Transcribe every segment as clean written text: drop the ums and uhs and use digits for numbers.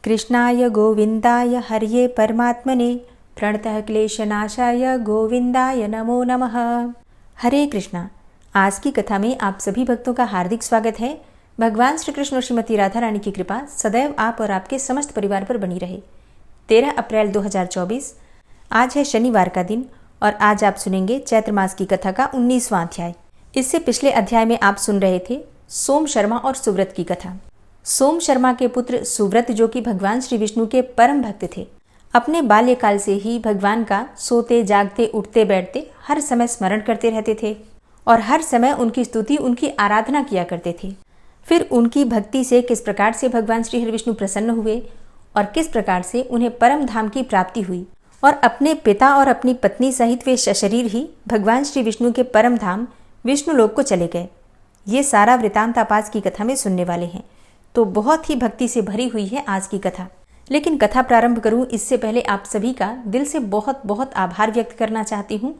कृष्णाय गोविंदाय हर्ये परमात्मने प्रणतः क्लेशनाशाय गोविंदाय नमो नमः। हरे कृष्णा। आज की कथा में आप सभी भक्तों का हार्दिक स्वागत है। भगवान श्री कृष्ण और श्रीमती राधा रानी की कृपा सदैव आप और आपके समस्त परिवार पर बनी रहे। 13 अप्रैल 2024 आज है शनिवार का दिन और आज आप सुनेंगे चैत्र मास की कथा का 19वां अध्याय। इससे पिछले अध्याय में आप सुन रहे थे सोम शर्मा और सुव्रत की कथा। सोम शर्मा के पुत्र सुव्रत, जो कि भगवान श्री विष्णु के परम भक्त थे, अपने बाल्यकाल से ही भगवान का सोते जागते उठते बैठते हर समय स्मरण करते रहते थे और हर समय उनकी स्तुति उनकी आराधना किया करते थे। फिर उनकी भक्ति से किस प्रकार से भगवान श्री हरि विष्णु प्रसन्न हुए और किस प्रकार से उन्हें परम धाम की प्राप्ति हुई और अपने पिता और अपनी पत्नी सहित वे सशरीर ही भगवान श्री विष्णु के परम धाम विष्णु लोक को चले गए। ये सारा वृतांत आप आज की कथा में सुनने वाले हैं, तो बहुत ही भक्ति से भरी हुई है आज की कथा। लेकिन कथा प्रारंभ करूं इससे पहले आप सभी का दिल से बहुत बहुत आभार व्यक्त करना चाहती हूं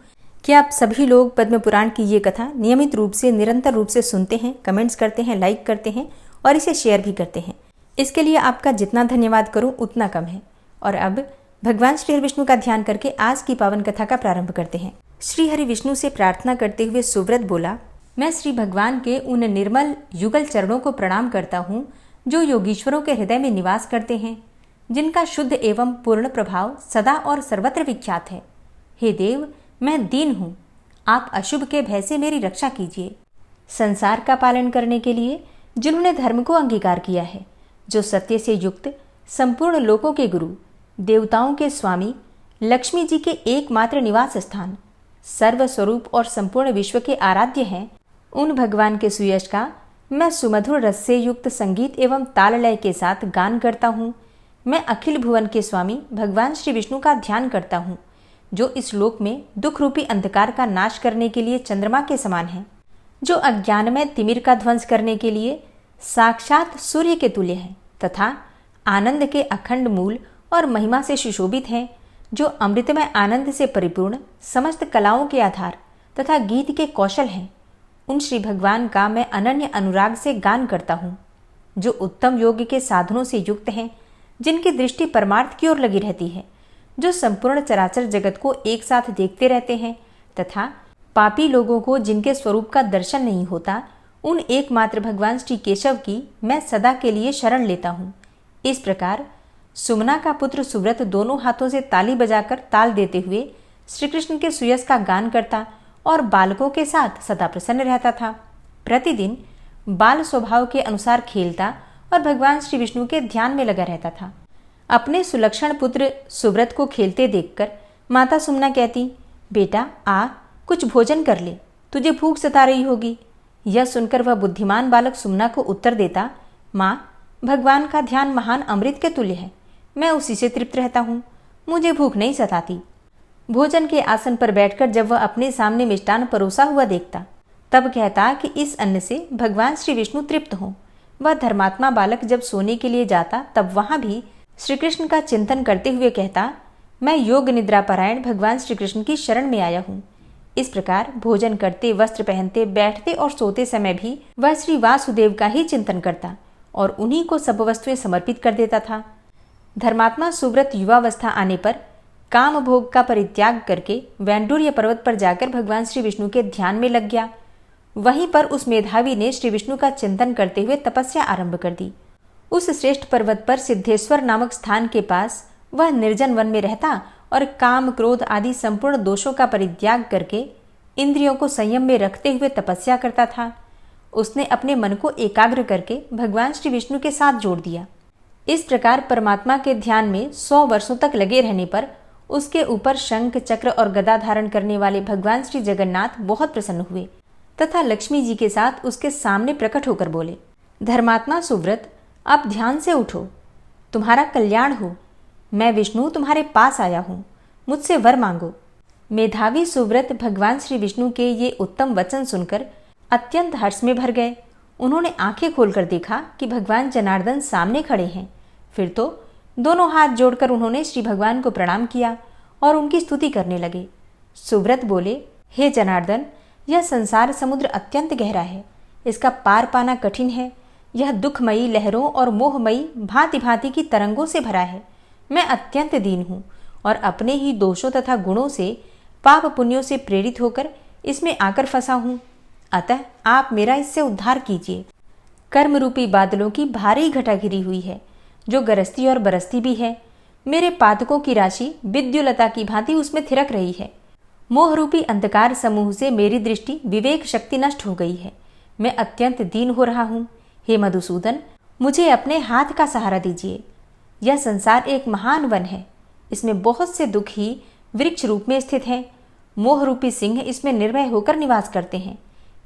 कि आप सभी लोग पद्म पुराण की ये कथा नियमित रूप से निरंतर रूप से सुनते हैं, कमेंट्स करते हैं, लाइक करते हैं और इसे शेयर भी करते हैं। इसके लिए आपका जितना धन्यवाद करूं उतना कम है। और अब भगवान श्री हरि विष्णु का ध्यान करके आज की पावन कथा का प्रारंभ करते हैं। श्री हरि विष्णु से प्रार्थना करते हुए सुव्रत बोला, मैं श्री भगवान के उन निर्मल युगल चरणों को प्रणाम करता हूँ जो योगीश्वरों के हृदय में निवास करते हैं, जिनका शुद्ध एवं पूर्ण प्रभाव सदा और सर्वत्र विख्यात है। हे देव, मैं दीन हूँ, आप अशुभ के भय से मेरी रक्षा कीजिए। संसार का पालन करने के लिए जिन्होंने धर्म को अंगीकार किया है, जो सत्य से युक्त संपूर्ण लोकों के गुरु, देवताओं के स्वामी, लक्ष्मी जी के एकमात्र निवास स्थान, सर्वस्वरूप और संपूर्ण विश्व के आराध्य हैं, उन भगवान के सुयश का मैं सुमधुर रस से युक्त संगीत एवं ताल लय के साथ गान करता हूँ। मैं अखिल भुवन के स्वामी भगवान श्री विष्णु का ध्यान करता हूँ, जो इस लोक में दुख रूपी अंधकार का नाश करने के लिए चंद्रमा के समान है, जो अज्ञानमय तिमिर का ध्वंस करने के लिए साक्षात सूर्य के तुल्य है, तथा आनंद के अखंड मूल और महिमा से सुशोभित है, जो अमृतमय आनंद से परिपूर्ण समस्त कलाओं के आधार तथा गीत के कौशल हैं। उन श्री भगवान का मैं अनन्य अनुराग से गान करता हूँ, जो उत्तम योग के साधनों से युक्त हैं, जिनकी दृष्टि परमार्थ की ओर लगी रहती है, जो संपूर्ण चराचर जगत को एक साथ देखते रहते हैं तथा पापी लोगों को जिनके स्वरूप का दर्शन नहीं होता, उन एकमात्र भगवान श्री केशव की मैं सदा के लिए शरण लेता हूँ। इस प्रकार सुमना का पुत्र सुव्रत दोनों हाथों से ताली बजाकर ताल देते हुए श्री कृष्ण के सुयश का गान करता और बालकों के साथ सदा प्रसन्न रहता था। प्रतिदिन बाल स्वभाव के अनुसार खेलता और भगवान श्री विष्णु के ध्यान में लगा रहता था। अपने सुलक्षण पुत्र सुव्रत को खेलते देखकर माता सुमना कहती, बेटा आ, कुछ भोजन कर ले, तुझे भूख सता रही होगी। यह सुनकर वह बुद्धिमान बालक सुमना को उत्तर देता, माँ, भगवान का ध्यान महान अमृत के तुल्य है, मैं उसी से तृप्त रहता हूँ, मुझे भूख नहीं सताती। भोजन के आसन पर बैठकर जब वह अपने सामने मिष्टान परोसा हुआ देखता, तब कहता कि इस अन्न से भगवान श्री विष्णु तृप्त हों। वह धर्मात्मा बालक जब सोने के लिए जाता तब वहां भी श्री कृष्ण का चिंतन करते हुए कहता, मैं योग निद्रा परायण भगवान श्री कृष्ण की शरण में आया हूँ। इस प्रकार भोजन करते, वस्त्र पहनते, बैठते और सोते समय भी वह श्री वासुदेव का ही चिंतन करता और उन्हीं को सब वस्तुएं समर्पित कर देता था। धर्मात्मा सुव्रत युवावस्था आने पर काम भोग का परित्याग करके वैंडूर्य पर्वत पर जाकर भगवान श्री विष्णु के ध्यान में लग गया। वहीं पर उस मेधावी ने श्री विष्णु का चिंतन करते हुए तपस्या आरंभ कर दी। उस श्रेष्ठ पर्वत पर सिद्धेश्वर नामक स्थान के पास वह निर्जन वन में रहता और काम, क्रोध आदि संपूर्ण दोषों का परित्याग करके इंद्रियों को संयम में रखते हुए तपस्या करता था। उसने अपने मन को एकाग्र करके भगवान श्री विष्णु के साथ जोड़ दिया। इस प्रकार परमात्मा के ध्यान में 100 वर्षों तक लगे रहने पर उसके ऊपर शंख, चक्र और गदा धारण करने वाले भगवान श्री जगन्नाथ बहुत प्रसन्न हुए तथा लक्ष्मी जी के साथ उसके सामने प्रकट होकर बोले, धर्मात्मा सुव्रत, आप ध्यान से उठो, तुम्हारा कल्याण हो। मैं विष्णु तुम्हारे पास आया हूँ, मुझसे वर मांगो। मेधावी सुव्रत भगवान श्री विष्णु के ये उत्तम वचन सुनकर अत्यंत हर्ष में भर गए। उन्होंने आंखें खोलकर देखा कि भगवान जनार्दन सामने खड़े हैं। फिर तो दोनों हाथ जोड़कर उन्होंने श्री भगवान को प्रणाम किया और उनकी स्तुति करने लगे। सुव्रत बोले, हे जनार्दन, यह संसार समुद्र अत्यंत गहरा है, इसका पार पाना कठिन है। यह दुखमयी लहरों और मोहमयी भांति भांति की तरंगों से भरा है। मैं अत्यंत दीन हूँ और अपने ही दोषों तथा गुणों से, पाप पुण्यों से प्रेरित होकर इसमें आकर फंसा हूँ। अतः आप मेरा इससे उद्धार कीजिए। कर्म रूपी बादलों की भारी घटा घिरी हुई है, जो गरजती और बरसती भी है। मेरे पातकों की राशि विद्युलता की भांति उसमें थिरक रही है। मोह रूपी अंधकार समूह से मेरी दृष्टि विवेक शक्ति नष्ट हो गई है। मैं अत्यंत दीन हो रहा हूँ। हे मधुसूदन, मुझे अपने हाथ का सहारा दीजिए। यह संसार एक महान वन है। इसमें बहुत से दुख ही वृक्ष रूप में स्थित हैं। मोह रूपी सिंह इसमें निर्भय होकर निवास करते हैं।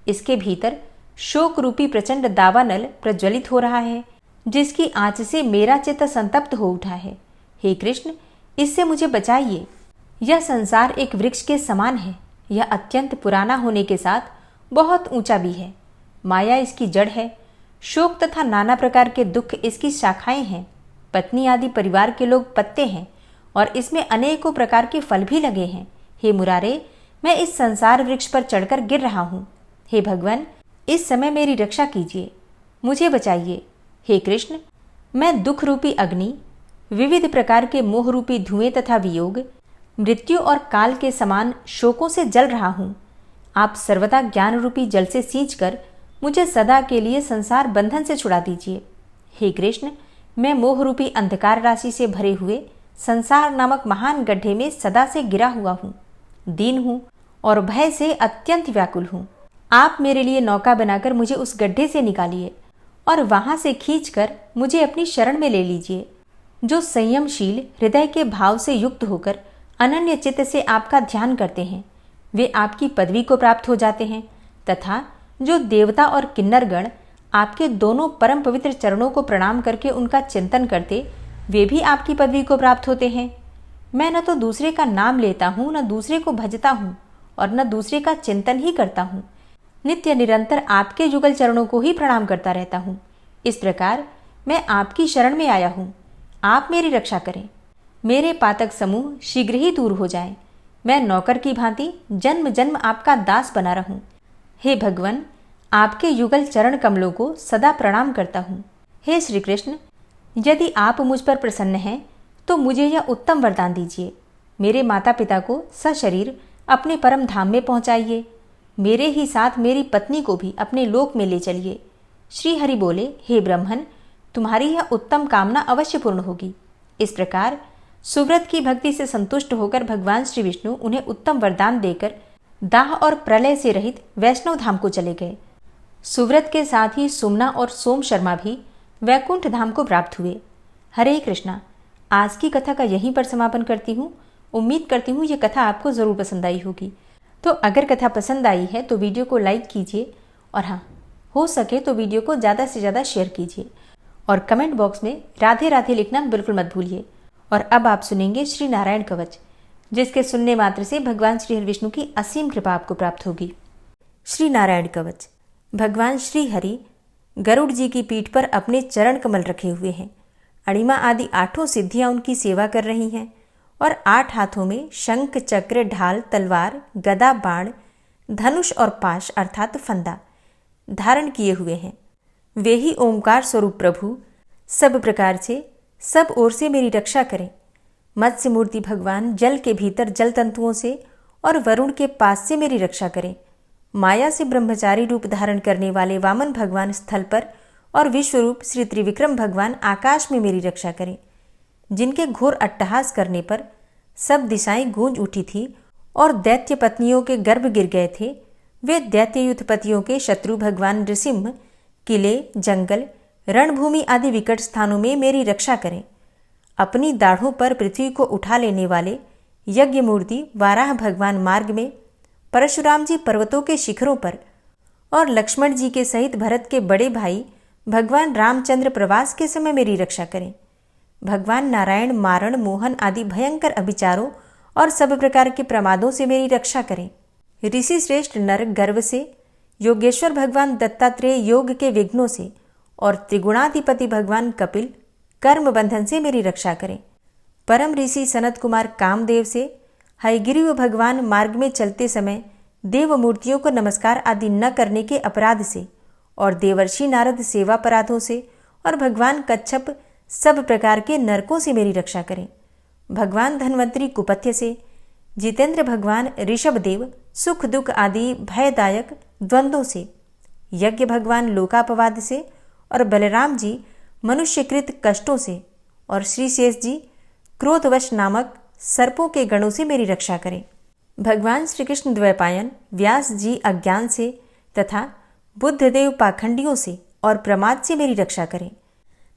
इसके भीतर शोक रूपी प्रचंड दावानल प्रज्वलित हो रहा है, जिसकी आंच से मेरा चित्त संतप्त हो उठा है। हे कृष्ण, इससे मुझे बचाइए। यह संसार एक वृक्ष के समान है। यह अत्यंत पुराना होने के साथ बहुत ऊंचा भी है। माया इसकी जड़ है। शोक तथा नाना प्रकार के दुख इसकी शाखाएं हैं। पत्नी आदि परिवार के लोग पत्ते हैं और इसमें अनेकों प्रकार के फल भी लगे हैं। हे मुरारे, मैं इस संसार वृक्ष पर चढ़कर गिर रहा हूँ। हे भगवान, इस समय मेरी रक्षा कीजिए, मुझे बचाइए। हे कृष्ण, मैं दुख रूपी अग्नि, विविध प्रकार के मोह रूपी धुएं तथा वियोग, मृत्यु और काल के समान शोकों से जल रहा हूँ। आप सर्वदा ज्ञान रूपी जल से सींचकर मुझे सदा के लिए संसार बंधन से छुड़ा दीजिए। हे कृष्ण, मैं मोह रूपी अंधकार राशि से भरे हुए संसार नामक महान गड्ढे में सदा से गिरा हुआ हूँ। दीन हूँ और भय से अत्यंत व्याकुल हूँ। आप मेरे लिए नौका बनाकर मुझे उस गड्ढे से निकालिए और वहां से खींचकर मुझे अपनी शरण में ले लीजिए। जो संयमशील हृदय के भाव से युक्त होकर अनन्य चित्त से आपका ध्यान करते हैं, वे आपकी पदवी को प्राप्त हो जाते हैं, तथा जो देवता और किन्नरगण आपके दोनों परम पवित्र चरणों को प्रणाम करके उनका चिंतन करते, वे भी आपकी पदवी को प्राप्त होते हैं। मैं न तो दूसरे का नाम लेता हूँ, न दूसरे को भजता हूँ और न दूसरे का चिंतन ही करता हूँ। नित्य निरंतर आपके युगल चरणों को ही प्रणाम करता रहता हूँ। इस प्रकार मैं आपकी शरण में आया हूँ। आप मेरी रक्षा करें। मेरे पातक समूह शीघ्र ही दूर हो जाएं। मैं नौकर की भांति जन्म जन्म आपका दास बना रहूं। हे भगवान, आपके युगल चरण कमलों को सदा प्रणाम करता हूँ। हे श्री कृष्ण, यदि आप मुझ पर प्रसन्न हैं तो मुझे यह उत्तम वरदान दीजिए। मेरे माता पिता को सशरीर अपने परम धाम में पहुँचाइए। मेरे ही साथ मेरी पत्नी को भी अपने लोक में ले चलिए। श्री हरि बोले, हे ब्रह्मन, तुम्हारी यह उत्तम कामना अवश्य पूर्ण होगी। इस प्रकार सुव्रत की भक्ति से संतुष्ट होकर भगवान श्री विष्णु उन्हें उत्तम वरदान देकर दाह और प्रलय से रहित वैष्णव धाम को चले गए। सुव्रत के साथ ही सुमना और सोम शर्मा भी वैकुंठ धाम को प्राप्त हुए। हरे कृष्णा। आज की कथा का यहीं पर समापन करती हूँ। उम्मीद करती हूँ ये कथा आपको ज़रूर पसंद आई होगी। तो अगर कथा पसंद आई है तो वीडियो को लाइक कीजिए और हाँ, हो सके तो वीडियो को ज़्यादा से ज़्यादा शेयर कीजिए और कमेंट बॉक्स में राधे राधे लिखना बिल्कुल मत भूलिए। और अब आप सुनेंगे श्री नारायण कवच, जिसके सुनने मात्र से भगवान श्री हरि विष्णु की असीम कृपा आपको प्राप्त होगी। श्री नारायण कवच। भगवान श्री हरि गरुड़ जी की पीठ पर अपने चरण कमल रखे हुए हैं। अणिमा आदि 8 सिद्धियां उनकी सेवा कर रही हैं और 8 हाथों में शंख, चक्र, ढाल, तलवार, गदा, बाण, धनुष और पाश अर्थात फंदा धारण किए हुए हैं। वे ही ओंकार स्वरूप प्रभु सब प्रकार से, सब ओर से मेरी रक्षा करें। मत्स्य मूर्ति भगवान जल के भीतर जल तंतुओं से और वरुण के पास से मेरी रक्षा करें। माया से ब्रह्मचारी रूप धारण करने वाले वामन भगवान स्थल पर और विश्वरूप श्री त्रिविक्रम भगवान आकाश में मेरी रक्षा करें। जिनके घोर अट्टहास करने पर सब दिशाएं गूंज उठी थी और दैत्य पत्नियों के गर्भ गिर गए थे, वे दैत्ययुत पतियों के शत्रु भगवान नृसिंह किले, जंगल, रणभूमि आदि विकट स्थानों में मेरी रक्षा करें। अपनी दाढ़ों पर पृथ्वी को उठा लेने वाले यज्ञ मूर्ति वाराह भगवान मार्ग में, परशुराम जी पर्वतों के शिखरों पर और लक्ष्मण जी के सहित भरत के बड़े भाई भगवान रामचंद्र प्रवास के समय मेरी रक्षा करें। भगवान नारायण मारण, मोहन आदि भयंकर अभिचारों और सब प्रकार के प्रमादों से मेरी रक्षा करें। ऋषि श्रेष्ठ नर गर्व से, योगेश्वर भगवान दत्तात्रेय योग के विघ्नों से और त्रिगुणाधिपति भगवान कपिल कर्म बंधन से मेरी रक्षा करें। परम ऋषि सनत कुमार कामदेव से, हयग्रीव भगवान मार्ग में चलते समय देव मूर्तियों को नमस्कार आदि न करने के अपराध से और देवर्षि नारद सेवापराधों से और भगवान कच्छप सब प्रकार के नरकों से मेरी रक्षा करें। भगवान धन्वंतरी कुपथ्य से, जितेंद्र भगवान ऋषभदेव सुख दुख आदि भयदायक द्वंद्वों से, यज्ञ भगवान लोकापवाद से और बलराम जी मनुष्यकृत कष्टों से और श्री शेष जी क्रोधवश नामक सर्पों के गणों से मेरी रक्षा करें। भगवान श्री कृष्ण द्वैपायन व्यास जी अज्ञान से तथा बुद्धदेव पाखंडियों से और प्रमाद से मेरी रक्षा करें।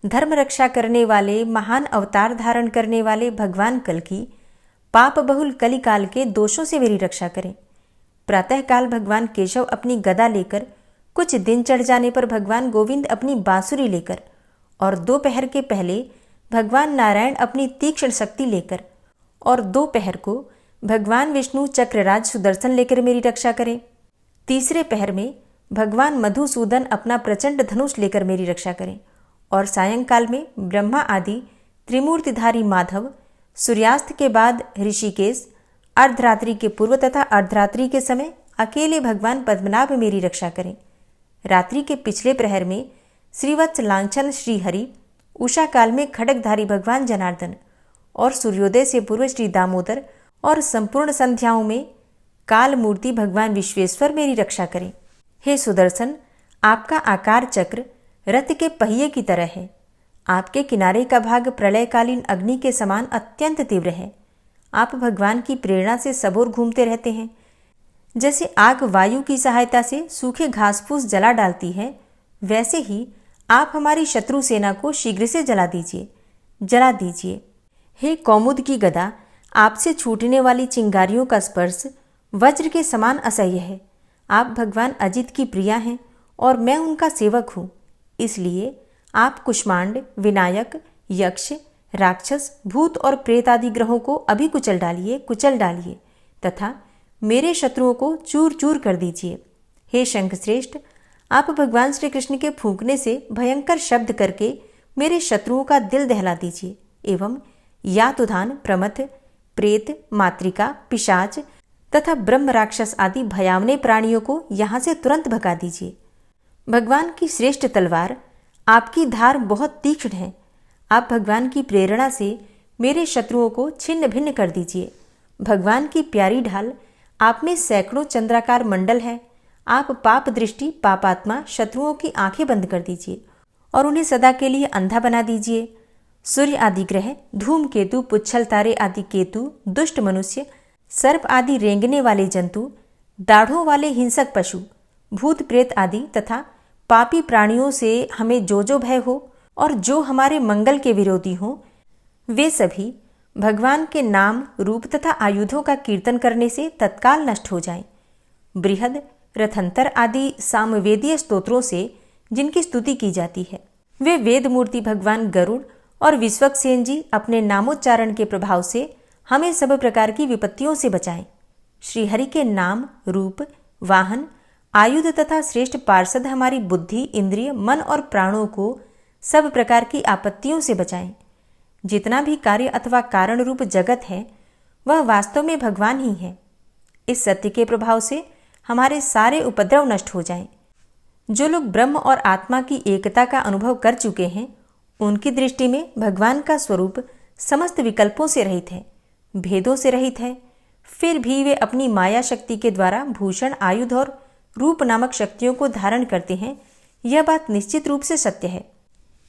धर्म रक्षा करने वाले महान अवतार धारण करने वाले भगवान कल्कि पाप बहुल कलिकाल के दोषों से मेरी रक्षा करें। प्रातःकाल भगवान केशव अपनी गदा लेकर, कुछ दिन चढ़ जाने पर भगवान गोविंद अपनी बांसुरी लेकर और दोपहर के पहले भगवान नारायण अपनी तीक्ष्ण शक्ति लेकर और दोपहर को भगवान विष्णु चक्रराज सुदर्शन लेकर मेरी रक्षा करें। तीसरे पहर में भगवान मधुसूदन अपना प्रचंड धनुष लेकर मेरी रक्षा करें और सायंकाल में ब्रह्मा आदि त्रिमूर्तिधारी माधव, सूर्यास्त के बाद ऋषिकेश, अर्धरात्रि के पूर्व तथा अर्धरात्रि के समय अकेले भगवान पद्मनाभ मेरी रक्षा करें। रात्रि के पिछले प्रहर में श्रीवत्स लांछन श्रीहरि, उषा काल में खड्गधारी भगवान जनार्दन और सूर्योदय से पूर्व श्री दामोदर और संपूर्ण संध्याओं में काल मूर्ति भगवान विश्वेश्वर मेरी रक्षा करें। हे सुदर्शन, आपका आकार चक्र रथ के पहिए की तरह है। आपके किनारे का भाग प्रलयकालीन अग्नि के समान अत्यंत तीव्र है। आप भगवान की प्रेरणा से सबोर घूमते रहते हैं। जैसे आग वायु की सहायता से सूखे घास फूस जला डालती है, वैसे ही आप हमारी शत्रु सेना को शीघ्र से जला दीजिए। हे कौमुद की गदा, आपसे छूटने वाली चिंगारियों का स्पर्श वज्र के समान असह्य है। आप भगवान अजित की प्रिया हैं और मैं उनका सेवक हूँ। इसलिए आप कुष्मांड, विनायक, यक्ष, राक्षस, भूत और प्रेत आदि ग्रहों को अभी कुचल डालिए तथा मेरे शत्रुओं को चूर चूर कर दीजिए। हे शंखश्रेष्ठ, आप भगवान श्री कृष्ण के फूंकने से भयंकर शब्द करके मेरे शत्रुओं का दिल दहला दीजिए एवं यातुधान, प्रमथ, प्रेत, मातृका, पिशाच तथा ब्रह्म राक्षस आदि भयावने प्राणियों को यहाँ से तुरंत भगा दीजिए। भगवान की श्रेष्ठ तलवार, आपकी धार बहुत तीक्ष्ण है। आप भगवान की प्रेरणा से मेरे शत्रुओं को छिन्न भिन्न कर दीजिए। भगवान की प्यारी ढाल, आप में सैकड़ों चंद्राकार मंडल है। आप पाप दृष्टि पापात्मा शत्रुओं की आंखें बंद कर दीजिए और उन्हें सदा के लिए अंधा बना दीजिए। सूर्य आदि ग्रह, धूमकेतु, पुच्छल तारे आदि केतु, दुष्ट मनुष्य, सर्प आदि रेंगने वाले जंतु, दाढ़ों वाले हिंसक पशु, भूत प्रेत आदि तथा पापी प्राणियों से हमें जो भय हो और जो हमारे मंगल के विरोधी हो, वे सभी भगवान के नाम, रूप तथा आयुधों का कीर्तन करने से तत्काल नष्ट हो जाएं। बृहद, रथंतर आदि सामवेदीय स्तोत्रों से जिनकी स्तुति की जाती है, वे वेद मूर्ति भगवान गरुड़ और विश्वक्सेन जी अपने नामोच्चारण के प्रभाव से हमें सब प्रकार की विपत्तियों से बचाएं। श्रीहरि के नाम, रूप, वाहन, आयुध तथा श्रेष्ठ पार्षद हमारी बुद्धि, इंद्रिय, मन और प्राणों को सब प्रकार की आपत्तियों से बचाएं। जितना भी कार्य अथवा कारण रूप जगत है, वह वास्तव में भगवान ही है। इस सत्य के प्रभाव से हमारे सारे उपद्रव नष्ट हो जाएं। जो लोग ब्रह्म और आत्मा की एकता का अनुभव कर चुके हैं, उनकी दृष्टि में भगवान का स्वरूप समस्त विकल्पों से रहित है, भेदों से रहित है। फिर भी वे अपनी माया शक्ति के द्वारा भूषण, आयुध और रूप नामक शक्तियों को धारण करते हैं। यह बात निश्चित रूप से सत्य है।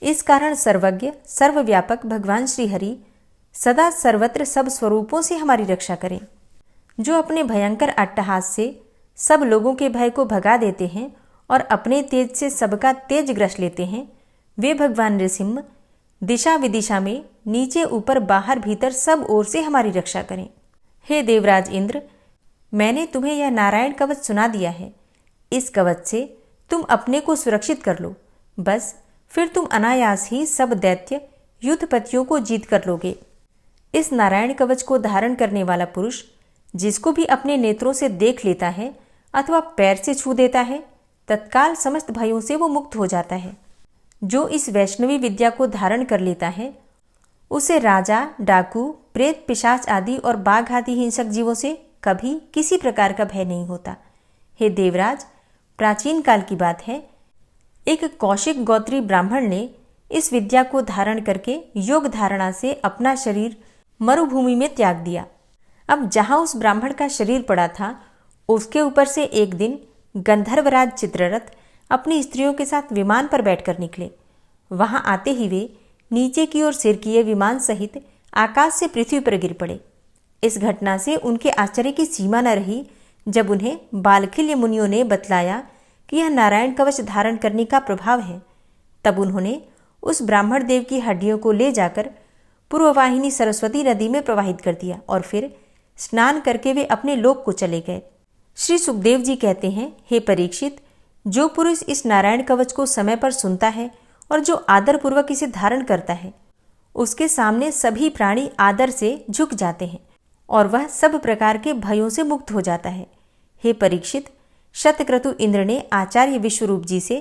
इस कारण सर्वज्ञ, सर्वव्यापक भगवान श्री हरि सदा सर्वत्र सब स्वरूपों से हमारी रक्षा करें। जो अपने भयंकर अट्टहास से सब लोगों के भय को भगा देते हैं और अपने तेज से सबका तेज ग्रस लेते हैं, वे भगवान नृसिंह दिशा विदिशा में नीचे ऊपर बाहर भीतर सब ओर से हमारी रक्षा करें। हे देवराज इंद्र, मैंने तुम्हें यह नारायण कवच सुना दिया है। इस कवच से तुम अपने को सुरक्षित कर लो, बस फिर तुम अनायास ही सब दैत्य युद्धपतियों को जीत कर लोगे। इस नारायण कवच को धारण करने वाला पुरुष जिसको भी अपने नेत्रों से देख लेता है अथवा पैर से छू देता है, तत्काल समस्त भयों से वो मुक्त हो जाता है। जो इस वैष्णवी विद्या को धारण कर लेता है, उसे राजा, डाकू, प्रेत, पिशाच आदि और बाघ आदि हिंसक जीवों से कभी किसी प्रकार का भय नहीं होता। हे देवराज, प्राचीन काल की बात है, एक कौशिक गोत्री ब्राह्मण ने इस विद्या को धारण करके योग धारणा से अपना शरीर मरुभूमि में त्याग दिया। अब जहां उस ब्राह्मण का शरीर पड़ा था, उसके ऊपर से एक दिन गंधर्वराज चित्ररथ अपनी स्त्रियों के साथ विमान पर बैठकर निकले। वहां आते ही वे नीचे की ओर सिर किए विमान सहित आकाश से पृथ्वी पर गिर पड़े। इस घटना से उनके आश्चर्य की सीमा न रही जब उन्हें बालखिल्य मुनियों ने बतलाया कि यह नारायण कवच धारण करने का प्रभाव है। तब उन्होंने उस ब्राह्मण देव की हड्डियों को ले जाकर पूर्ववाहिनी सरस्वती नदी में प्रवाहित कर दिया और फिर स्नान करके वे अपने लोक को चले गए। श्री सुखदेव जी कहते हैं, हे परीक्षित, जो पुरुष इस नारायण कवच को समय पर सुनता है और जो आदर पूर्वक इसे धारण करता है, उसके सामने सभी प्राणी आदर से झुक जाते हैं और वह सब प्रकार के भयों से मुक्त हो जाता है। हे परीक्षित, शतक्रतु इंद्र ने आचार्य विश्वरूप जी से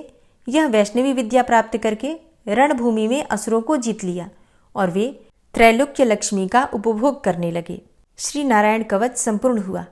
यह वैष्णवी विद्या प्राप्त करके रणभूमि में असुरों को जीत लिया और वे त्रैलोक्य लक्ष्मी का उपभोग करने लगे। श्री नारायण कवच संपूर्ण हुआ।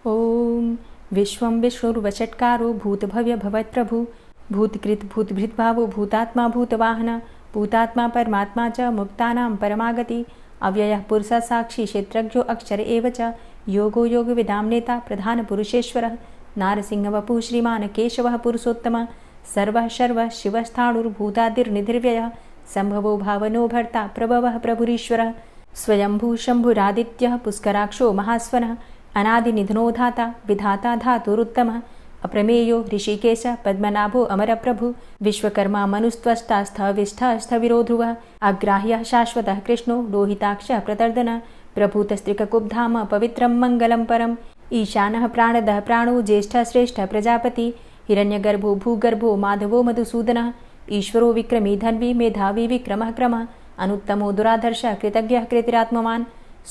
ओम विश्वं विष्णुर्वचत्कारो भूतभव्य भवत्प्रभु भूतकृत भूतभृद्भावो भूतात्मा भूतवाहन भूतात्मा परमात्मा च मुक्तानां परमागति अव्ययः पुरुषः साक्षी क्षेत्रज्ञो अक्षर एव च योगो योगविदां नेता प्रधान पुरुषेश्वरः नारसिंहवपुः श्रीमान् केशवः पुरुषोत्तमः सर्वः शर्वः शिवस्थाणुर्भूतादिर्निधिर्व्ययः संभवो भावनो भर्ता प्रभवः प्रभुरीश्वरः स्वयंभू शंभुरादित्यः पुष्कराक्षो महास्वनः अनादिनिधनो धाता विधाता धातुरुत्तमः अप्रमेयो ऋषिकेश पद्मनाभो अमरप्रभु विश्वकर्मा मनुस्त्वष्टा स्थविष्ठः स्थविरो ध्रुवः अग्राह्यः शाश्वतः कृष्णो लोहिताक्षः प्रतर्दनः प्रभूतस्त्रिककुब्धाम पवित्रं मङ्गलं परम् ईशानः प्राणदः प्राणो ज्येष्ठः श्रेष्ठः प्रजापति हिरण्यगर्भो भूगर्भो माधवो मधुसूदनः ईश्वरो विक्रमी धन्वी मेधावी विक्रमः क्रमः अनुत्तमो दुराधर्षः कृतज्ञः कृतिरात्मवान्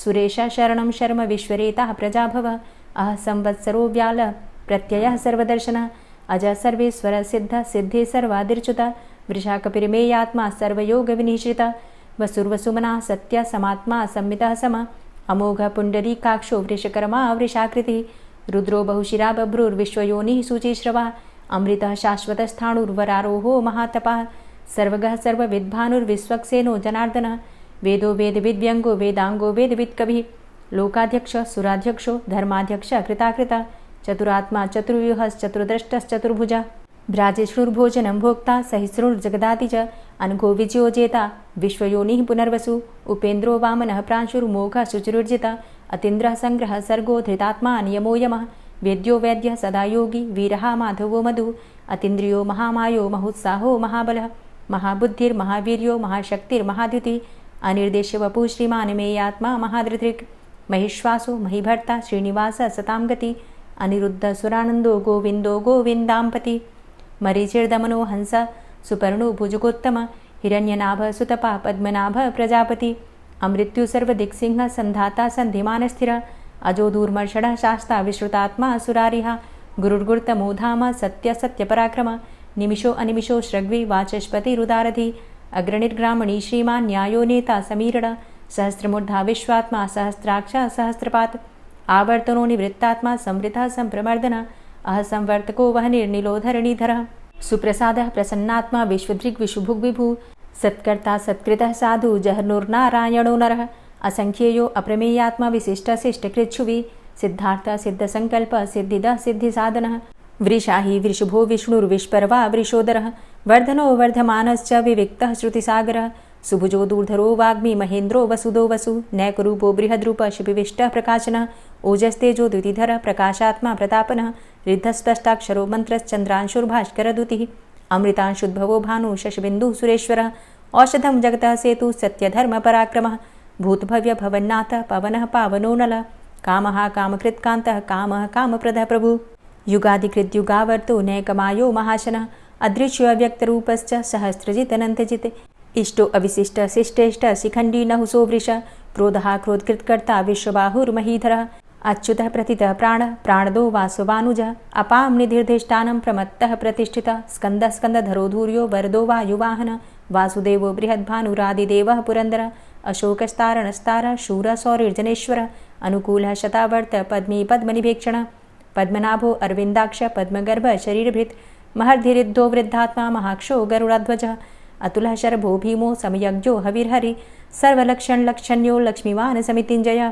सुरेशः शरणं शर्म विश्वरेताः प्रजाभवः अह संवत्सरो व्यालः प्रत्ययः सर्वदर्शनः अजः सर्वेश्वरः सिद्धः सिद्धे सर्वादिर्च्युतः वृषाकपिर्मेयात्मा सर्वयोगविनिश्रितः वसुर्वसुमनः सत्यः समात्मा संमितः समः अमोघः पुण्डरीकाक्षो वृषकर्मा वृषाकृतिः रुद्रो बहुशिरा बभ्रुर्विश्वयोनिः शुचिश्रवः अमृतः शाश्वतस्थाणुर्वरारोहो महातपः सर्वगः सर्वविद्भानुर्विश्वक्सेनो जनार्दनः वेदो वेदविद्व्यङ्गो वेदाङ्गो वेदवित्कविः लोकाध्यक्षः सुराध्यक्षो धर्माध्यक्षः कृताकृतः चतुरात्मा चतुर्व्यूहश्चतुर्द्रष्टश्चतुर्भुजः भ्राजिष्णुर्भोजनं भोक्ता सहिष्णुर्जगदाति च अनघो विजयोजेता विश्वयोनिः पुनर्वसु उपेन्द्रो वामनः प्रांशुर्मोघः शुचिरुर्जितः अतीन्द्रः सङ्ग्रहः सर्गो धृतात्मा नियमो यमः वेद्यो वैद्यः सदा योगी वीरः माधवो मधु अतीन्द्रियो महामायो महोत्साहो महाबलः महाबुद्धिर्महावीर्यो महाशक्तिर्महाद्युतिः अनिर्देश्य वपुः श्रीमान् मेयात्मा महाधृतिर् महिश्वासो महीभर्ता श्रीनिवासः सतां गति अनिरुद्ध सुरानन्दो गोविन्दो गोविन्दाम्पति मरीचिर्दमनो हंस सुपर्णो भुजगोत्तम हिरण्यनाभ सुतपा पद्मनाभ प्रजापति अमृत्यु सर्वदिक्सिंह संधाता सन्धिमानस्थिर अजो दूर्मर्षणः शास्ता विश्रुतात्मा सुरारिः गुरुर्गुर्तमो धाम सत्य सत्यपराक्रम निमिषो अनिमिषो श्रग्वी वाचस्पतिरुदारधि अग्रणिर्ग्रामणी श्रीमान् न्यायो नेता समीरण सहस्रमूर्धा विश्वात्मा सहस्राक्षा सहस्रपात् आवर्तनो निवृत्तात्मा संवृतः संप्रमर्दन अह संवर्तको वहनिर्निलोधरणीधरः सुप्रसादः प्रसन्नात्मा विश्वदृग् विशुभुग् विभु सत्कर्ता सत्कृतः साधु जहर्नुर्नारायणो नरः असंख्येयो अप्रमेयात्मा विशिष्टशिष्टकृच्छुवि सिद्धार्थ सिद्धसंकल्प सिद्धिदः सिद्धिसाधनः वृषाहि वृषभो विष्णुर्विष्पर्वा वृषोदरः वर्धनो वर्धमानश्च विविक्तः श्रुतिसागरः सुभुजो दूर्धरो वाग्मी महेन्द्रो वसुदो वसु नैकरूपो बृहद्रूप शिपिविष्टः प्रकाशनः ओजस्तेजो द्युतिधरः प्रकाशात्मा प्रतापनः रिद्धस्पष्टाक्षरो मन्त्रश्चन्द्रांशुर्भास्करदुतिः अमृतांशुद्भवो भानु शशबिन्दुः सुरेश्वरः औषधं जगतः सेतु सत्यधर्मपराक्रमः भूतभव्य भवन्नाथ पवनः पावनो नलः कामः कामकृत्कान्तः कामः कामप्रदः प्रभु युगादिकृद्युगावर्तो नैकमायो महाशनः अदृश्यो व्यक्तरूपश्च सहस्रजितनन्तजित् इष्टो अविशिष्ट शिष्टेष्ट शिखण्डी नहुसो वृष क्रोधः क्रोधकृत्कर्ता विश्वबाहुर्महीधरः अच्युतः प्रतितः प्राणः प्राणदो वासवानुजः अपां निधिर्धिष्ठानं प्रमत्तः प्रतिष्ठितः स्कन्दः स्कन्दधरो धूर्यो वरदो वायुवाहनः वासुदेवो बृहद्भानुरादिदेवः पुरन्दरः अशोकस्तारणस्तारः शूरः सौरिर्जनेश्वरः अनुकूलः शतावर्त पद्मी पद्मनिभेक्षणः पद्मनाभो अरविन्दाक्ष पद्मगर्भ शरीरभृत् महर्धिरिद्धो वृद्धात्मा महाक्षो गरुडाध्वजः अतुलः शरभो भीमो समयज्ञो हविर्हरि सर्वलक्षणलक्षण्यो लक्ष्मीवान् समितिञ्जयः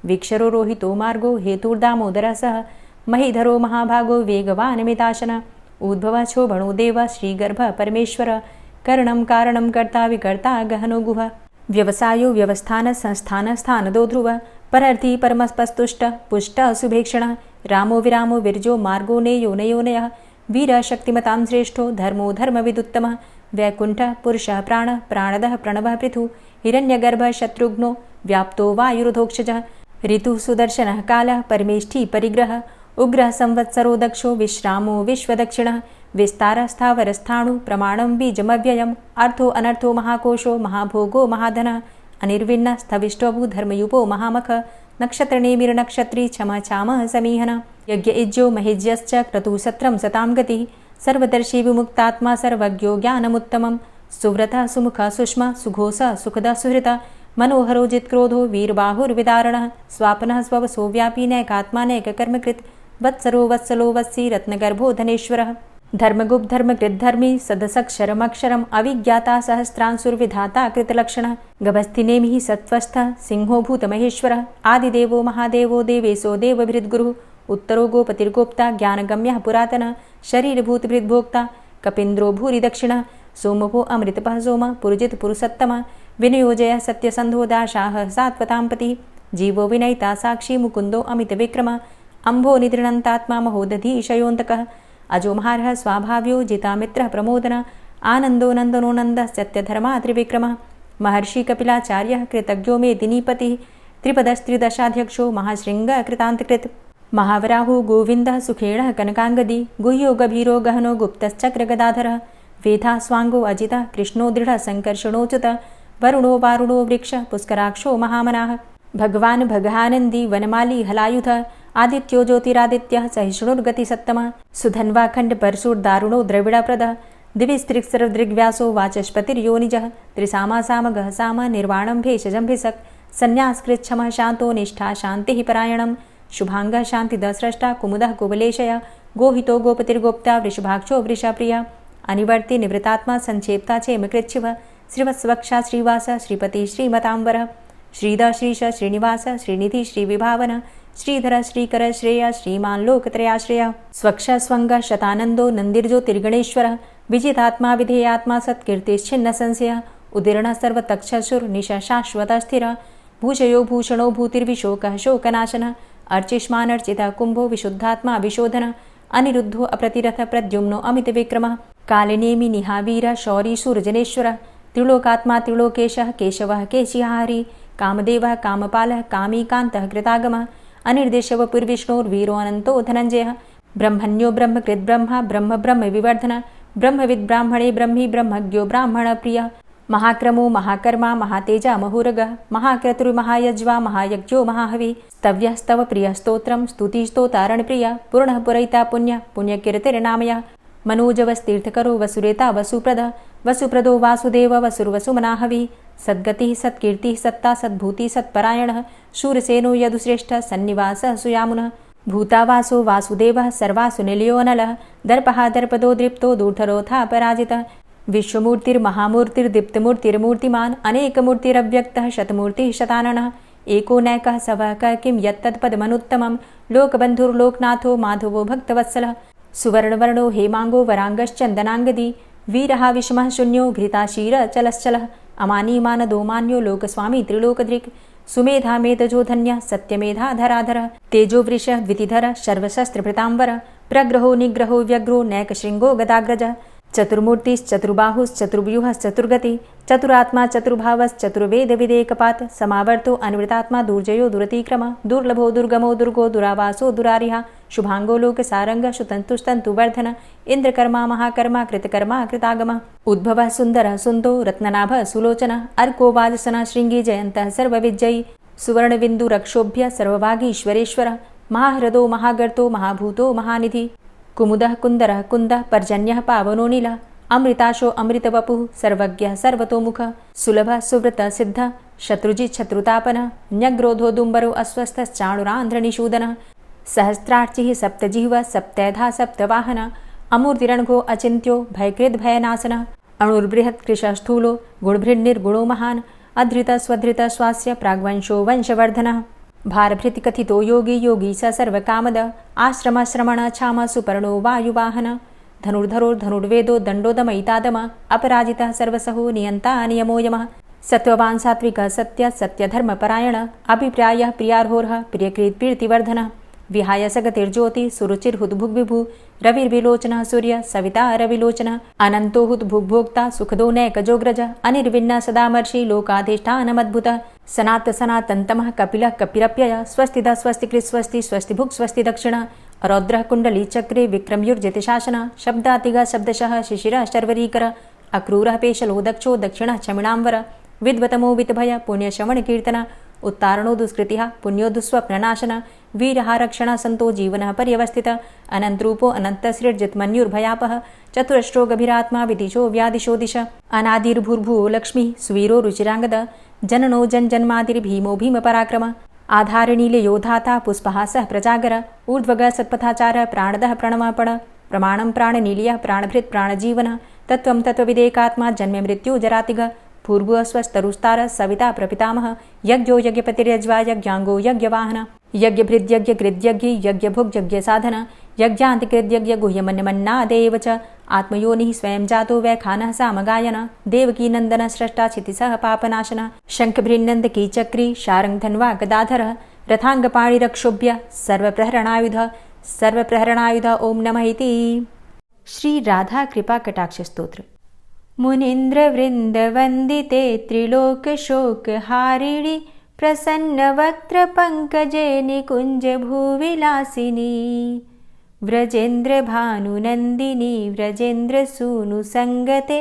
वीक्षरो रोहितो मार्गो हेतुर्दामोदरः सः महीधरो महाभागो वेगवान् मिताशनः उद्भवः क्षोभणो देवः श्रीगर्भः परमेश्वरः करणं कारणं कर्ता विकर्ता गहनो गुहः व्यवसायो व्यवस्थान संस्थान स्थानदो ध्रुवः परर्थी परमस्पस्तुष्टः पुष्टः सुभेक्षणः रामो विरामो विरजो मार्गो नेयो नयोनयः वीरः शक्तिमतां श्रेष्ठो धर्मो धर्मविदुत्तमः वैकुण्ठः पुरुषः प्राणः प्राणदः प्रणवः पृथुः हिरण्यगर्भः शत्रुघ्नो व्याप्तो वायुरुधोक्षजः ऋतुः सुदर्शनः कालः परमेष्ठी परिग्रहः उग्रः संवत्सरो दक्षो विश्रामो विश्वदक्षिणः विस्तारस्थावरस्थाणु प्रमाणं बीजमव्ययम् अर्थो अनर्थो महाकोशो महाभोगो महाधनः अनिर्विण्णः स्थविष्टोभू धर्मयुपो महामखः नक्षत्रनेमिर्नक्षत्री क्षमा क्षामः समीहनः यज्ञ इज्यो महेज्यश्च क्रतुसत्रं सतां गतिः सर्वदर्शी विमुक्तात्मा सर्वज्ञो ज्ञानमुत्तमं सुव्रतः सुमुखः सुष्मा सुघोषः सुखदः सुहृतः मनोहरो जित्क्रोधो वीरबाहुर्विदारणः स्वापनः स्ववसो व्यापी नैकात्मा नैककर्मकृत् वत्सरो वत्सलो वत्सी रत्नगर्भो धनेश्वरः धर्मगुप्त धर्मकृद्धर्मी सदसक्षरमक्षरम् अविज्ञाता सहस्रांसुर्विधाता कृतलक्षणः गभस्तिनेमिः सत्त्वस्थः सिंहो भूतमहेश्वरः आदिदेवो महादेवो देवेशो देवभृद्गुरुः उत्तरो गोपतिर्गोप्ता ज्ञानगम्यः पुरातनः शरीरभूतभृद्भोक्ता कपीन्द्रो भूरि दक्षिणः सोमभो अमृतपः सोमः पुरुजित पुरुषोत्तमः विनयोजयः सत्यसन्धो दाशाः सात्वतां पतिः जीवो विनयिता साक्षी मुकुन्दो अमितविक्रमः अम्भो निद्रणन्तात्मा महोदधीशयोऽन्तकः अजोमहारः स्वाभाव्यो जितामित्रः प्रमोदनः आनन्दो नन्दनो नन्दः सत्यधर्मा त्रिविक्रमः महर्षि कपिलाचार्यः कृतज्ञो मेदिनीपतिः त्रिपदस्त्रिदशाध्यक्षो महाशृङ्गः कृतान्तकृत् महावराहो गोविन्दः सुखेणः कनकाङ्गदी गुह्यो गभीरो गहनो गुप्तश्चक्रगदाधरः वेधा स्वाङ्गो अजितः कृष्णो दृढः सङ्कर्षणोच्युतः वरुणो वारुणो वृक्षः पुष्कराक्षो महामनाः भगवान् भगानन्दी वनमाली हलायुधः आदित्यो ज्योतिरादित्यः सहिष्णुर्गतिसत्तमः सुधन्वाखण्ड परशुर्दारुणो द्रविडप्रदः दिविस्त्रिक्सर्वदृग्व्यासो वाचस्पतिर्योनिजः त्रिसामा सामगः साम निर्वाणं भेषजम्भिषक् संन्यासकृच्छमः शान्तो निष्ठा शान्तिः परायणं शुभाङ्गः शान्तिदः स्रष्टा कुमुदः कुवलेशयः गोहितो गोपतिर्गोप्ता वृषभाक्षो वृषप्रियः अनिवर्ति निवृतात्मा संक्षेप्ता क्षेमकृच्छिवः श्रीवत्सवक्षा श्रीवास श्रीपति श्रीमतांबरः श्रीधर श्रीश श्रीनिवास श्रीनिधि श्रीविभावन श्रीधर श्रीकर श्रेय श्रीमान् लोकत्रयाश्रयः स्वक्ष स्वङ्ग शतानन्दो नन्दिर्ज्योतिर्गणेश्वरः विजितात्मा विधेयात्मा सत्कीर्तिश्छिन्न संशयः उदीर्णः सर्वतक्षसुर्निश शाश्वतः स्थिरः भूषयो भूषणो भूतिर्विशोकः शोकनाशनः अर्चिष्मानर्चितः कुम्भो विशुद्धात्मा विशोधनः अनिरुद्धो अप्रतिरथ प्रद्युम्नो अमितविक्रमः कालिनेमि निहावीर शौरी शूरजनेश्वरः त्रिलोकात्मा त्रिलोकेशः केशवः केशिहारी कामदेवः कामपालः कामीकान्तः कृतागमः अनिर्देशवपुर्विष्णोर्वीरो अनन्तो धनञ्जयः ब्रह्मण्यो ब्रह्मकृद्ब्रह्मा ब्रह्म ब्रह्म विवर्धनः ब्रह्मविद्ब्राह्मणे ब्रह्मी ब्रह्मज्ञो ब्राह्मणप्रियः महाक्रमो महाकर्मा महातेजा महुरगः महाक्रतुर्महायज्वा महायज्ञो महाहवि स्तव्यः स्तव प्रियः स्तोत्रं स्तुतिस्तोतारणप्रियः पूर्णः पुरैता पुण्यः पुण्यकीर्तिर्नामयः मनोजवस्तीर्थकरो वसुरेता वसुप्रदः वसुप्रदो वासुदेव वसुर्वसुमनाहवि सद्गतिः सत्कीर्तिः सत्ता सद्भूतिः सत्परायणः शूरसेनो यदुश्रेष्ठः सन्निवासः सुयामुनः भूतावासो वासुदेवः सर्वासु निलयोऽनलः दर्पः दर्पदो दृप्तो दूर्धरोऽथा पराजितः विश्वमूर्तिर्महामूर्तिर्दीप्तमूर्तिर्मूर्तिमान् अनेकमूर्तिरव्यक्तः शतमूर्तिः शताननः एको नैकः सवः किं यत्तत्पदमनुत्तमं लोकबन्धुर्लोकनाथो माधवो भक्तवत्सलः सुवर्णवर्णो हेमाङ्गो वराङ्गश्चन्दनाङ्गदी वीरः विषमः शून्यो घृताशीरचलश्चलः अमानीमानदो मान्यो लोकस्वामी त्रिलोकदृक् सुमेधा मेधजो धन्यः सत्यमेधाधराधरः तेजोवृषः द्वितिधरः सर्वशस्त्रभृताम्बरः प्रग्रहो निग्रहो व्यग्रो नैकशृङ्गो गदाग्रजः चतुर्मूर्तिश्चतुर्बाहुश्चतुर्व्यूहश्चतुर्गति चतुरात्मा चतुर्भावश्चतुर्वेदविदेकपात् समावर्तो अनुवृतात्मा दुर्जयो दुरतिक्रमः दुर्लभो दुर्गमो दुर्गो दुरावासो दुरारिहा शुभाङ्गो लोकसारङ्गः शुतन्तुस्तन्तुवर्धन इन्द्रकर्मा महाकर्मा कृतकर्मा कृतागमः उद्भवः सुन्दरः सुन्दो रत्ननाभः सुलोचनः अर्को वाजसनः शृङ्गी जयन्तः सर्वविजयी सुवर्णबिन्दुरक्षोभ्य सर्वभागीश्वरेश्वरः महाहृदो महागर्तो महाभूतो महानिधि कुमुदः कुन्दरः कुन्दः पर्जन्यः पावनो नीलः अमृताशो अमृतवपुः सर्वज्ञः सर्वतोमुखः सुलभः सुव्रतः सिद्धः शत्रुजित् शत्रुतापनः न्यग्रोधो दुम्बरो अस्वस्थश्चाणुरान्ध्रनिषूदनः सहस्रार्चिः सप्तजिह्वः सप्तैधा सप्तवाहनः अमूर्तिरणघो अचिन्त्यो भयकृद्भयनाशनः अणुर्बृहत्कृशस्थूलो गुणभृन्निर्गुणो महान् अधृतस्वधृतस्वास्य प्राग्वंशो वंशवर्धनः भारभृतिकथितो योगी स सर्वकामद आश्रमश्रमण क्षाम सुपर्णो वायुवाहन धनुर्धरोर्धनुर्वेदो दण्डोदमयितादम अपराजितः सर्वसहो नियन्ता नियमो यमः सत्त्ववान् सात्विकः सत्यधर्मपरायण अभिप्रायः प्रियार्होर्ह प्रियकृत् प्रीतिवर्धनः विहाय सगतिर्ज्योति सुरुचिर्हुद्भुग्विभु रविर्विलोचनः सूर्य सविता रविलोचनः अनन्तो हुद्भुग्भोक्ता सुखदो नैकजोग्रज अनिर्विण्ण सदामर्षि लोकाधिष्ठानमद्भुतः सनातनतमः कपिलः कपिरप्यय स्वस्तिदा स्वस्तिकृत् स्वस्ति स्वस्तिभुक् स्वस्ति दक्षिण रौद्रः कुण्डली चक्रे विक्रमयुर्जितशासन शब्दातिगः शब्दशः शिशिरः शर्वरीकर अक्रूरः पेशलो दक्षो दक्षिणः क्षमिणाम्बर विद्वतमो वितभय पुण्यश्रवणकीर्तन उत्तारणो दुष्कृतिः पुण्यो दुःस्वप्ननाशन वीरः रक्षणः सन्तो जीवनः पर्यवस्थित अनन्तरूपो अनन्तसृर्जितमन्युर्भयापः चतुरश्रो गभीरात्मा विदिशो व्यादिशो दिश अनादिर्भूर्भुवो लक्ष्मीः सुवीरो रुचिराङ्गद जननो जन्मादिर्भीमो भीमपराक्रम आधारनीलयोधाता पुष्पः सः प्रजागर ऊर्ध्वगः सत्पथाचार प्राणदः प्रणवपण प्रमाणं प्राणनीलयः प्राणभृत् प्राणजीवनः तत्त्वं तत्त्वविदेकात्मा जन्म मृत्यु जरातिग पूर्वः स्वस्तरुस्तार सविता प्रपितामह यज्ञो यज्ञपतिर्यज्वा यज्ञाङ्गो यज्ञवाहन यज्ञभृद्यज्ञकृद्यज्ञ यज्ञभुग्यज्ञसाधन यज्ञान्तिकृद्यज्ञ गुह्यमन्यमन्नादेव च आत्मयोनिः स्वयं जातो वैखानः सामगायन देवकी नन्दन स्रष्टा क्षितिसः पापनाशन शङ्खभृन्नन्द कीचक्री शारङ्गधन्वा गदाधरः रथाङ्गपाणिरक्षोभ्य सर्वप्रहरणायुध ओं नमः इति। श्री राधा कृपा कटाक्ष स्तोत्र। मुनीन्द्रवृन्दवन्दिते त्रिलोकशोकहारिणि प्रसन्नवक्त्रपङ्कजे निकुञ्जभूविलासिनी व्रजेन्द्रभानुनन्दिनी व्रजेन्द्रसूनुसङ्गते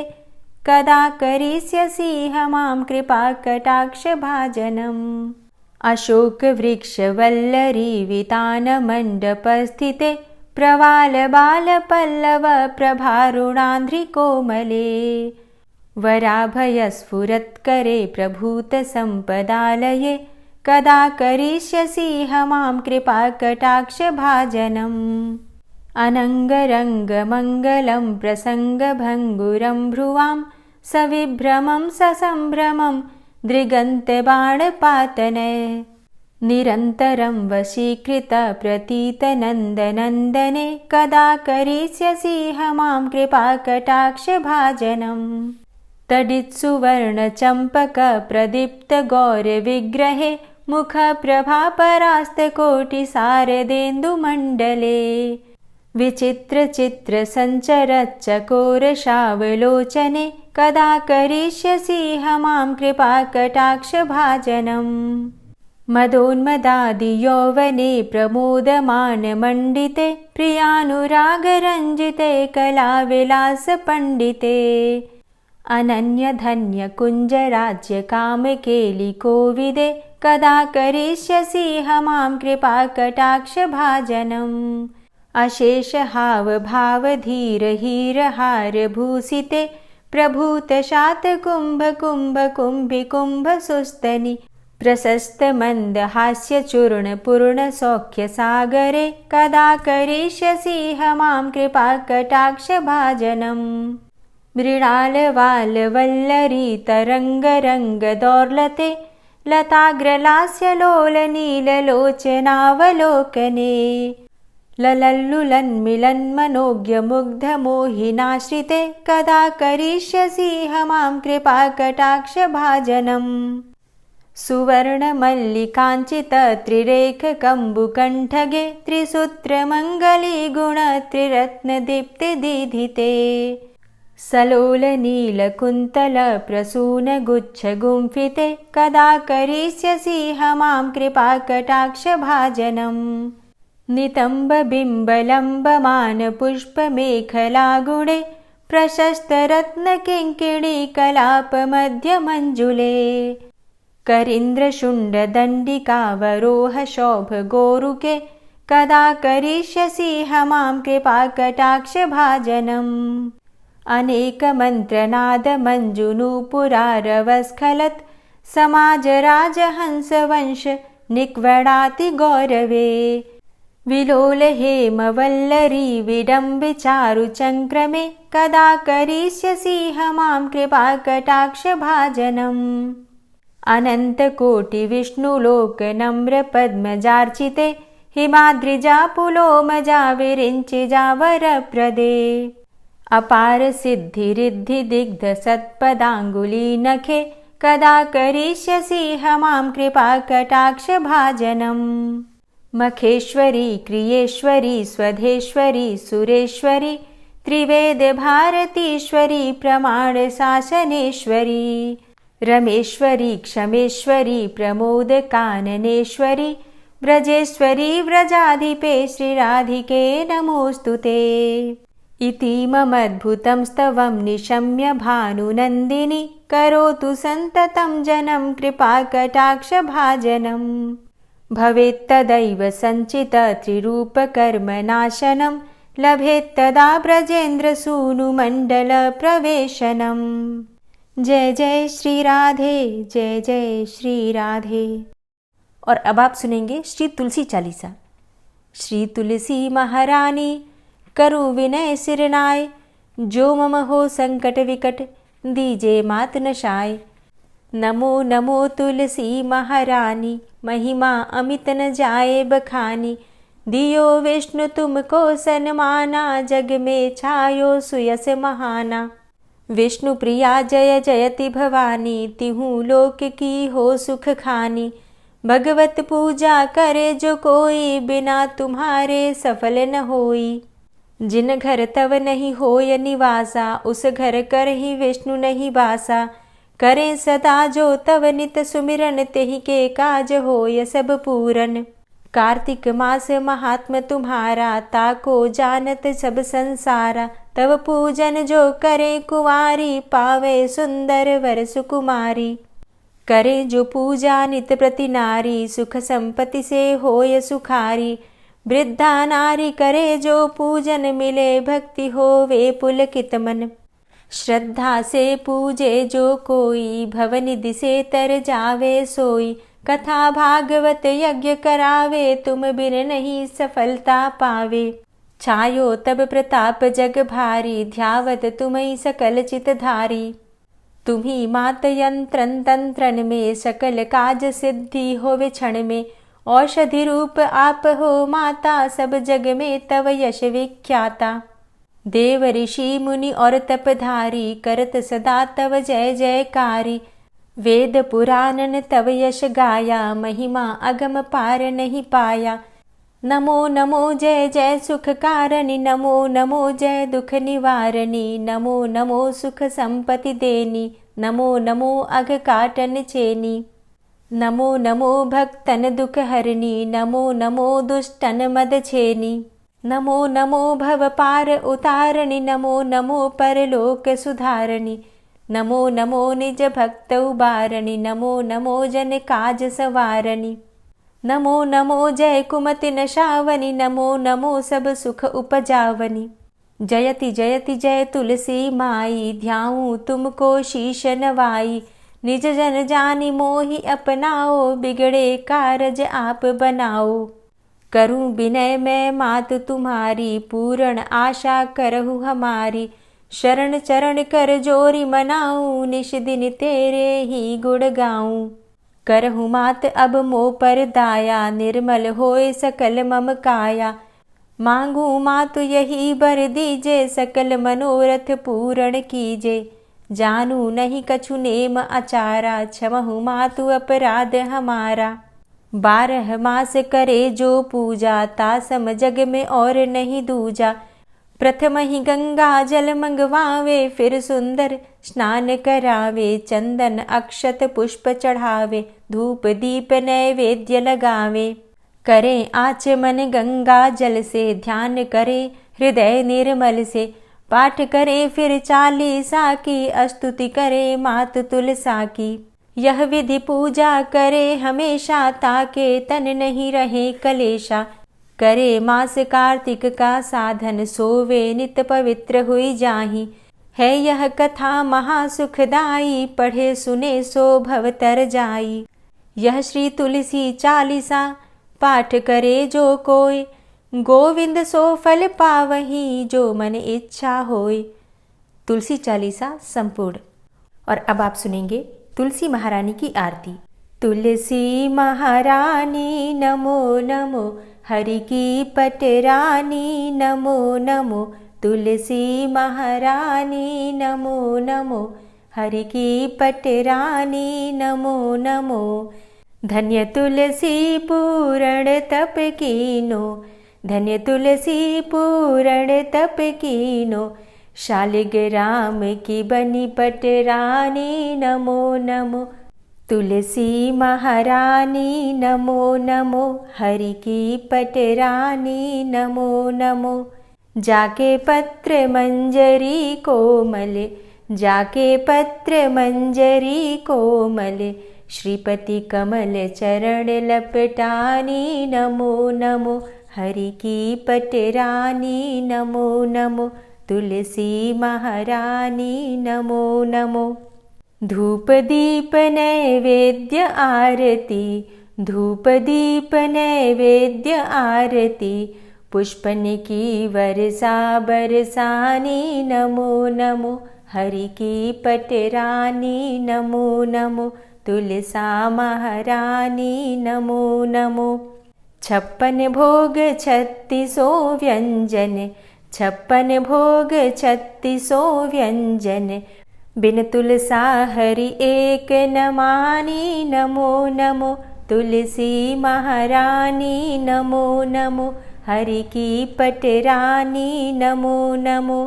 कदा करिष्यसि मां कृपाकटाक्षभाजनम् अशोकवृक्षवल्लरी वितानमण्डपस्थिते प्रवालबालपल्लव प्रभारुणान्ध्रिकोमले वराभयस्फुरत्करे प्रभूतसम्पदालये कदा करिष्यसि मां कृपाकटाक्षभाजनम् अनङ्गरङ्गमङ्गलं प्रसङ्गभङ्गुरं भ्रुवां सविभ्रमं ससम्भ्रमं दृगन्तबाणपातने निरन्तरं वशीकृत प्रतीतनन्दनन्दने कदा करिष्यसि मां कृपाकटाक्षभाजनम् तडित्सुवर्णचम्पकप्रदीप्तगौरविग्रहे मुखप्रभापरास्तकोटिसारदेन्दुमण्डले विचित्रचित्रसञ्चरच्चकोरशावलोचने कदा करिष्यसि मां कृपाकटाक्षभाजनम् मदोन्मदादियौवने प्रमोदमानमण्डिते प्रियानुरागरञ्जिते कलाविलासपण्डिते अनन्यधन्यकुञ्जराज्यकामकेलिकोविदे कदा करिष्यसि मां कृपाकटाक्षभाजनम् अशेषहावभावधीरहीरहारभूषिते प्रभूतशातकुम्भकुम्भकुम्भिकुम्भसुस्तनि प्रशस्तमन्दहास्यचूर्णपूर्णसौख्यसागरे कदा करिष्यसि मां कृपाकटाक्षभाजनम् मृणालवालवल्लरी लताग्रलास्यलोलनीललोचनावलोकने ललल्लुलन्मिलन्मनोज्ञमुग्धमोहिनाश्रिते कदा करिष्यसि मां कृपाकटाक्षभाजनम् सुवर्णमल्लिकाञ्चितत्रिरेखकम्बुकण्ठगे त्रिसूत्रमङ्गलीगुणत्रिरत्नदीप्तिदीधिते सलोलनीलकुन्तलप्रसूनगुच्छगुम्फिते कदा करिष्यसि मां कृपाकटाक्षभाजनम् नितम्बबिम्बलम्बमानपुष्पमेखलागुणे प्रशस्तरत्नकिङ्किणीकलापमध्यमञ्जुले करीन्द्रशुण्डदण्डिकावरोहशोभगोरुके कदा करिष्यसि मां कृपाकटाक्षभाजनम् अनेकमन्त्रनादमञ्जुनूपुरारवस्खलत् समाजराजहंसवंश निक्वडाति गौरवे विलोल हेमवल्लरी विडम्बि चारुचङ्क्रमे कदा करिष्यसि मां कृपाकटाक्षभाजनम् अनन्तकोटिविष्णुलोकनम्रपद्मजार्चिते हिमाद्रिजापुलोमजा विरिञ्चिजावरप्रदे अपारसिद्धिरिद्धिदिग्धसत्पदाङ्गुलीनखे कदा करिष्यसि मां कृपाकटाक्षभाजनम् मखेश्वरी क्रियेश्वरी स्वधेश्वरी सुरेश्वरी त्रिवेदभारतीश्वरी प्रमाणशासनेश्वरी रमेश्वरी क्षमेश्वरी प्रमोदकाननेश्वरी व्रजेश्वरी व्रजाधिपे श्रीराधिके नमोऽस्तुते इति ममद्भुतं स्तवं निशम्य भानुनन्दिनी करोतु सन्ततं जनं कृपाकटाक्षभाजनम् भवेत्तदैव सञ्चित त्रिरूपकर्मनाशनं लभेत्तदा ब्रजेन्द्रसूनुमण्डलप्रवेशनम् जय जय श्री राधे, जय जय श्री राधे। और अब आप सुनेंगे श्री तुलसी चालीसा। श्री तुलसी महारानी करु विनय सिरनाय, जो मम हो संकट विकट दीजे मात नशाय। नमो नमो तुलसी महारानी, महिमा अमित न जाए बखानी। दियो विष्णु तुमको सन्माना, जग में छायो सुयस महाना। विष्णु प्रिया जय जयति भवानी, तिहु लोक की हो सुख खानी। भगवत पूजा करे जो कोई, बिना तुम्हारे सफल न होई। जिन घर तव नहीं होय निवासा, उस घर कर ही विष्णु नहीं बासा। करें सदा जो तव नित सुमिरन, तेहि के काज होय सब पूरन। कार्तिक मास महात्म तुम्हारा, ताको जानत सब संसारा। तव पूजन जो करे कुंवारी, पावे सुंदर वर सुकुमारी। करे जो पूजा नित प्रति नारी, सुख संपत्ति से होय सुखारी। वृद्धा नारी करे जो पूजन, मिले भक्ति होवे पुलकित मन। श्रद्धा से पूजे जो कोई, भवनिधि से तर जावे सोई। कथा भागवत यज्ञ करावे, तुम बिन नहीं सफलता पावे। छायो तब प्रताप जग भारी, ध्यावत तुम्हि सकल चित धारी। तुम्ही मात यंत्रन तंत्रन में, सकल काज सिद्धि होवे क्षण में। औषधि रूप आप हो माता, सब जग में तव यश विख्याता। देव ऋषि मुनि और तपधारी, करत सदा तव जय जयकारी। वेद पुराणन तव यश गाया, महिमा अगम पार नहीं पाया। नमो नमो जय जय सुख कारणि, नमो नमो जय दुख निवारणी। नमो नमो सुख संपत्ति देनी, नमो नमो अघ काटन चेनी। नमो नमो भक्तन दुख हरणी, नमो नमो दुष्टन मद छेनी। नमो नमो भव पार उतारणी, नमो नमो परलोक सुधारणी। नमो नमो निज भक्त उबारणी, नमो नमो जन काज सवारणी। नमो नमो जय कुमति नशावनी, नमो नमो सब सुख उपजावनी। जयति जयति जय तुलसी माई, ध्याऊं तुमको शीश नवाई। निज जन जानी मोहि अपनाओ, बिगड़े कारज आप बनाओ। करूं विनय मैं मात तुम्हारी, पूर्ण आशा करहु हमारी। शरण चरण कर जोरी मनाऊं, निश दिन तेरे ही गुण गाऊं। करहु मात अब मो पर दाया, निर्मल होए सकल मम काया। मांगू मातु यही बर दीजे, सकल मनोरथ पूर्ण कीजे। जानू नहीं कछु नेम आचारा, क्षमहु मातु अपराध हमारा। 12 मास करे जो पूजा, तासम जग में और नहीं दूजा। प्रथम ही गंगा जल मंगवावे, फिर सुंदर स्नान करावे। चंदन अक्षत पुष्प चढ़ावे, धूप दीप नैवेद्य लगावे। करें आचमन गंगा जल से, ध्यान करे हृदय निर्मल से। पाठ करे फिर चालीसा की, स्तुति करे मात तुलसा की। यह विधि पूजा करे हमेशा, ताके तन नहीं रहे कलेशा। करे मास कार्तिक का साधन, सोवे नित पवित्र हुई जाहि। है यह कथा महासुखदाई, पढ़े सुने सो भव तर जाई। यह श्री तुलसी चालीसा, पाठ करे जो कोई। गोविंद सो फल पावहीं जो मन इच्छा होय। तुलसी चालीसा संपूर्ण। और अब आप सुनेंगे तुलसी महारानी की आरती। तुलसी महारानी नमो नमो, हरि की पटरानी नमो नमो। तुलसी महारानी नमो नमो, हरि की पटरानी नमो नमो। धन्य तुलसी पूरण तप कीनो, धन्य तुलसी पूरण तप कीनो। शालिग्राम की बनी पटरानी नमो नमो। तुलसी महारानी नमो नमो, हरि की पटरानी नमो नमो। जाके पत्र मंजरी कोमल, जाके पत्र मंजरी कोमल। श्रीपति कमल चरण लपटानी नमो नमो, हरि की पटरानी नमो नमो। तुलसी महारानी नमो नमो। धूप दीप नैवेद्य आरती, धूप दीप नैवेद्य आरती। पुष्पन की वर्षा बरसानी नमो नमो, हरि की पटरानी नमो नमो। तुलसा महारानी नमो नमो। 56 भोग 36 व्यंजन, 56 भोग 36 व्यंजन। बिन तुलसा हरि एक न मानी नमो नमो। तुलसी महारानी नमो नमो, हरि की पटरानी नमो नमो।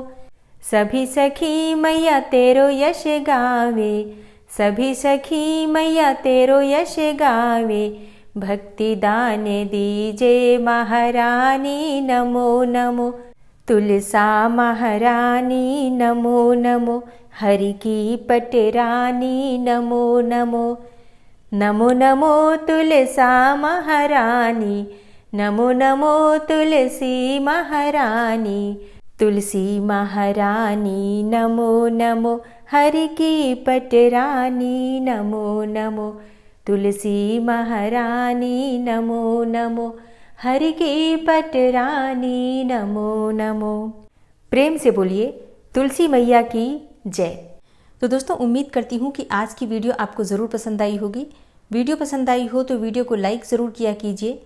सभी सखी मैया तेरो यश गावे, सभी सखी मैया तेरो यश गावे। भक्ति दान दीजे महारानी नमो नमो। तुलसा महारानी नमो नमो, हरि की पटरानी नमो नमो। नमो नमो तुलसा महारानी, नमो नमो तुलसी महारानी। तुलसी महारानी नमो नमो, हरि की पटरानी नमो नमो। तुलसी महारानी नमो नमो, हरि की पटरानी नमो नमो। प्रेम से बोलिए तुलसी मैया की जय। तो दोस्तों, उम्मीद करती हूँ कि आज की वीडियो आपको ज़रूर पसंद आई होगी। वीडियो पसंद आई हो तो वीडियो को लाइक ज़रूर किया कीजिए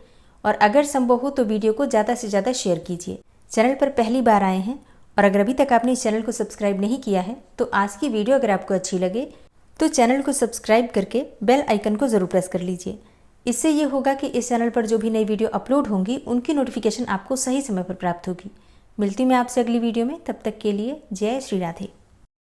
और अगर संभव हो तो वीडियो को ज़्यादा से ज़्यादा शेयर कीजिए। चैनल पर पहली बार आए हैं और अगर अभी तक आपने इस चैनल को सब्सक्राइब नहीं किया है तो आज की वीडियो अगर आपको अच्छी लगे तो चैनल को सब्सक्राइब करके बेल आइकन को ज़रूर प्रेस कर लीजिए। इससे ये होगा कि इस चैनल पर जो भी नई वीडियो अपलोड होंगी उनकी नोटिफिकेशन आपको सही समय पर प्राप्त होगी। मिलती मैं आपसे अगली वीडियो में, तब तक के लिए जय श्री राधे।